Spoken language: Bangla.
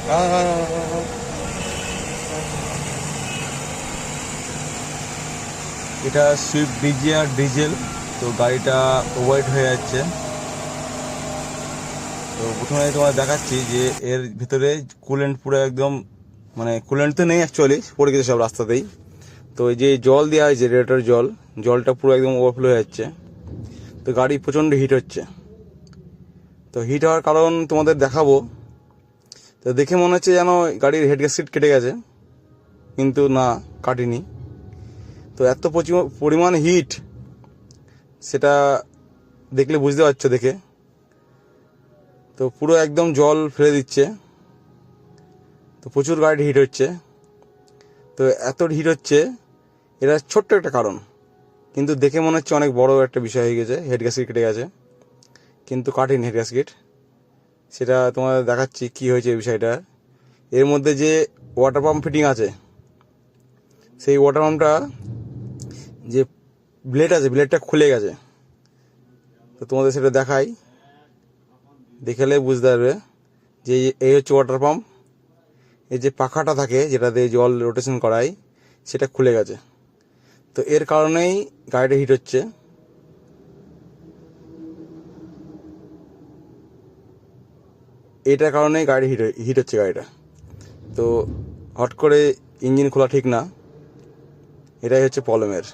এটা সুইফট ডিজিআর ডিজেল, তো গাড়িটা ওভারহিট হয়ে যাচ্ছে। তো প্রথমে তোমার দেখাচ্ছি যে এর ভিতরে কুলেন্ট পুরো একদম, মানে কুলেন্ট তো নেই অ্যাকচুয়ালি, পড়ে গেছে সব রাস্তাতেই। তো এই যে জল দেওয়া হয়েছে রেডিয়েটর জলটা পুরো একদম ওভারফ্লো হয়ে যাচ্ছে। তো গাড়ি প্রচণ্ড হিট হচ্ছে। তো হিট হওয়ার কারণ তোমাদের দেখাবো। তো দেখে মনে হচ্ছে যেন গাড়ির হেড গ্যাসকেট কেটে গেছে, কিন্তু না, কাটেনি। তো এত পরিমাণ হিট, সেটা দেখলে বুঝতে পারছো দেখে। তো পুরো একদম জল ফেলে দিচ্ছে। তো প্রচুর গাড়ি হিট হচ্ছে। তো এত হিট হচ্ছে, এটা ছোট্ট একটা কারণ, কিন্তু দেখে মনে হচ্ছে অনেক বড় একটা বিষয় হয়ে গেছে, হেড গ্যাসকেট কেটে গেছে, কিন্তু কাটেনি হেড গ্যাসকেট। সেটা তোমাদের দেখাচ্ছি কি হয়েছে এই বিষয়টা। এর মধ্যে যে ওয়াটার পাম্প ফিটিং আছে, সেই ওয়াটার পাম্পটা যে ব্লেড আছে, ব্লেডটা খুলে গেছে। তো তোমাদের সেটা দেখাই, দেখালে বুঝতে পারবে যে এই হচ্ছে ওয়াটার পাম্প। এই যে পাখাটা থাকে যেটাতে জল রোটেশন করায়, সেটা খুলে গেছে। তো এর কারণেই গাড়িটা হিট হচ্ছে। এটার কারণেই গাড়ি হিট হচ্ছে গাড়িটা। তো হট করে ইঞ্জিন খোলা ঠিক না, এটাই হচ্ছে প্রবলেমের।